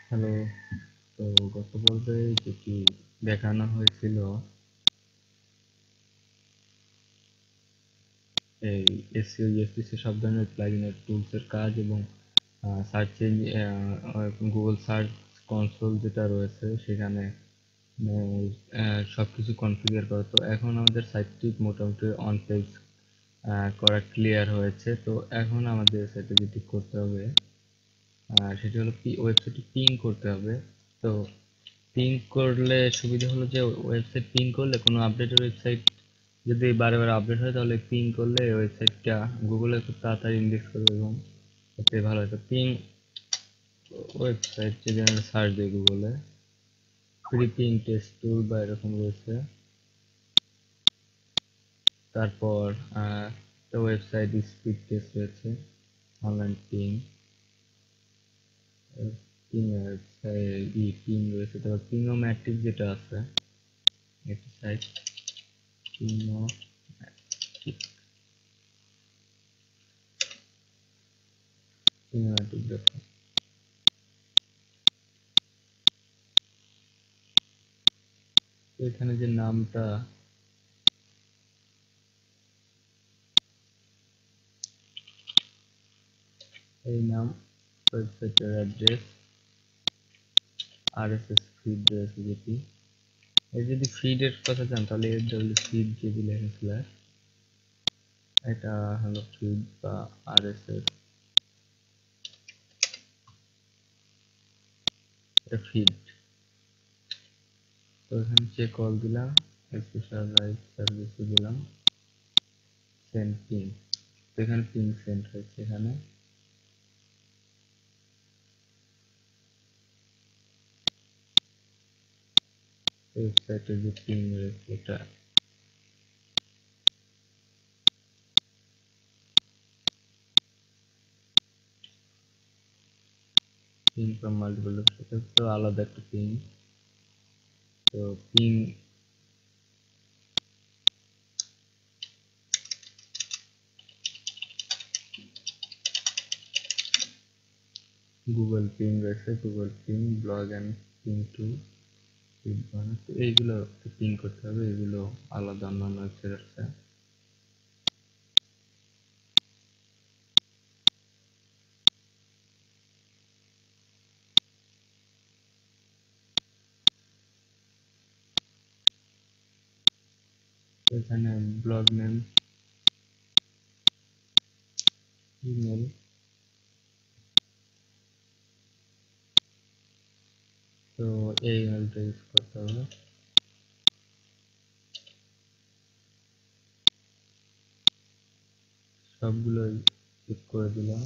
Hello. তো গত পর্বে যেটি দেখানো হয়েছিল এই এসইও ইউএসপিসি সব ধরনের প্লাগইনের টুলসের কাজ এবং সার্চ গুগল সার্চ কনসোল যেটা রয়েছে সেখানে সবকিছু কনফিগার করা। তো এখন আমাদের সাইটটি মোটামুটি অন পেজ করা ক্লিয়ার হয়েছে। তো এখন আমাদের সাইটে যেটি করতে হবে সেটি হলো ওয়েবসাইটটি পিং করতে হবে। তো পিং করলে সুবিধা হলো যে ওয়েবসাইট পিং করলে কোনো আপডেটের ওয়েবসাইট যদি বারে বারে আপডেট হয় তাহলে পিং করলে ওয়েবসাইটটা গুগলে খুব তাড়াতাড়ি ইন্ডেক্স করবে এবং এতে ভালো হয়। তো পিং ওয়েবসাইট যদি আমরা সার্চ দিই গুগলে ফ্রি পিং টেস্ট টুল বা এরকম রয়েছে, তারপর ওয়েবসাইট স্পিড টেস্ট রয়েছে, অনলাইন পিং পিং পিং রয়েছে, তারপর পিংওম্যাটিক যেটা আছে একটি সাইট পিংওম্যাটিক দেখো। এখানে যে নামটা এই নাম, ওয়েবসাইটের অ্যাড্রেস, আরএসএস ফিড রয়েছে যেটি। এই যদি ফিডের কথা জান তাহলে এর ডব্লিউ ফিড যদি লেখা স্ল্যাশ, এটা হলো ফিড বা আরএসএস, এটা ফিড। তো এখানে চেক কল দিলাম, স্পেশাল রাইট সার্ভিসে দিলাম সেন্ড পিং। তো এখানে পিং সেন্ড হয়েছে। এখানে ওয়েবসাইটের যে পিং রয়েছে এটা পিং ফ্রম মাল্টিপল, সেটা তো আলাদা একটা পিং। তো পিং গুগল পিং রয়েছে, Google ping blog and ping to feed বানানো। তো এইগুলো পিং করতে হবে, এগুলো আলাদা অন্যান্য ওয়েবসাইট আছে। এখানে ব্লগ নেম, ইমেল, তো এই ইমেলটা ইউজ করতে হবে। সবগুলোই ক্লিক করে দিলাম।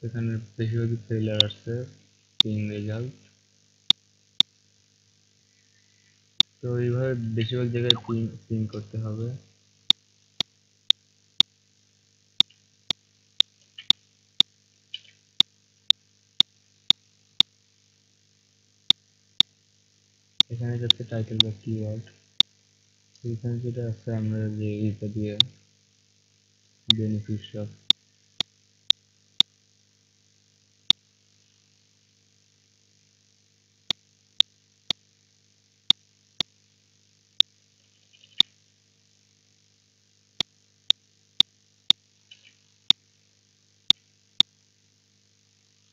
এখানে বেশিরভাগই ফেলার আসছে পিং রেজাল্ট। তো এইভাবে বেশিরভাগ জায়গায় পিং পিং করতে হবে। এখানে যাচ্ছে টাইটেল বা কিওয়ার্ড। এখানে যেটা আছে আমরা যে এটা দিয়ে বেনিফিশিয়াল,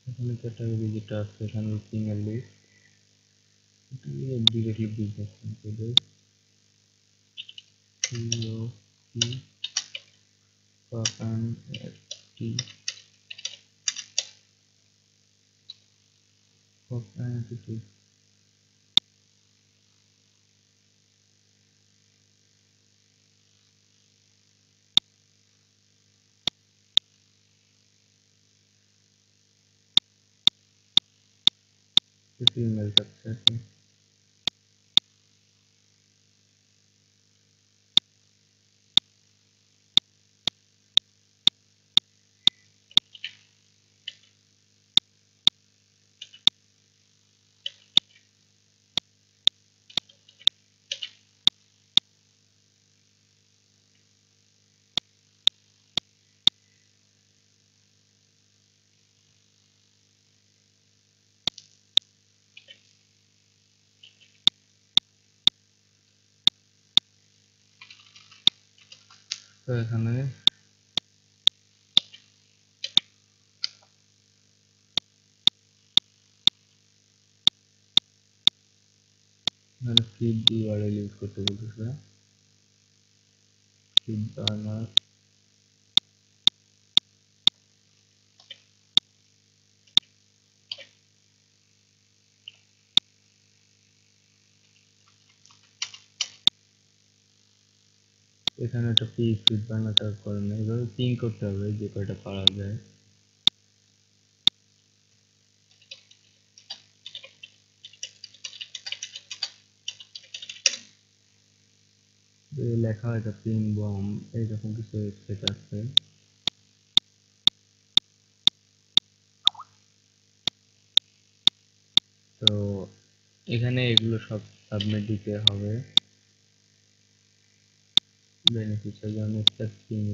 এখানে ক্যাটাগরি যেটা আছে এখানে পিং এর লিস্ট, এটা ডিরেক্টলি বিজনেস কন্ট্রোল সিও পি পাকান টি অ্যাটিটিউড কিছু ইমেল যাচ্ছে আর কি। তো এখানে ফিড ইউআরএল ইউজ করতে বলতেছে, ফিড বার্নার। এখানে একটা ফিড বার্নার টাইপ করেন না, এইভাবে পিং করতে হবে যে কয়টা পারা যায়। লেখা হয় পিং বম, এইরকম কিছু ওয়েবসাইট আছে। তো এখানে এগুলো সব সাবমিট দিতে হবে। বেনিফিশিয়াল যেমন স্টার্ট পিং,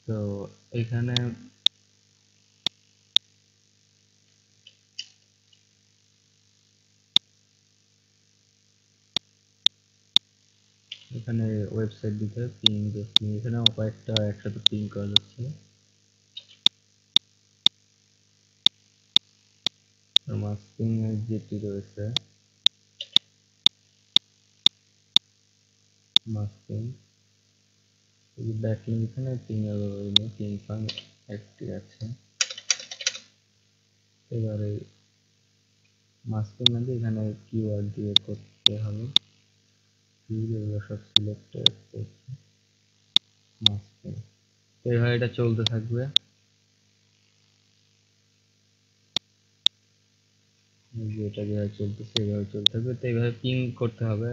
তো এখানে এখানে ওয়েবসাইট দিতে হবে পিং পিং, এখানে কয়েকটা একসাথে পিং করা যাচ্ছে। মাস্কিং এর যেটি রয়েছে মাস্কিং, এই ব্যাকলিং এখানে পিং অ্যাভেলেবল, পিং ফাং একটি আছে। এবারে মাস্কিং মানে এখানে কিওয়ার্ড দিয়ে করতে হবে, এগুলো সব সিলেক্ট করতে মাস্কিং। তো এইভাবে এটা চলতে থাকবে, যেটা যেভাবে চলতেছে এইভাবে চলতে থাকবে। তো এইভাবে পিং করতে হবে।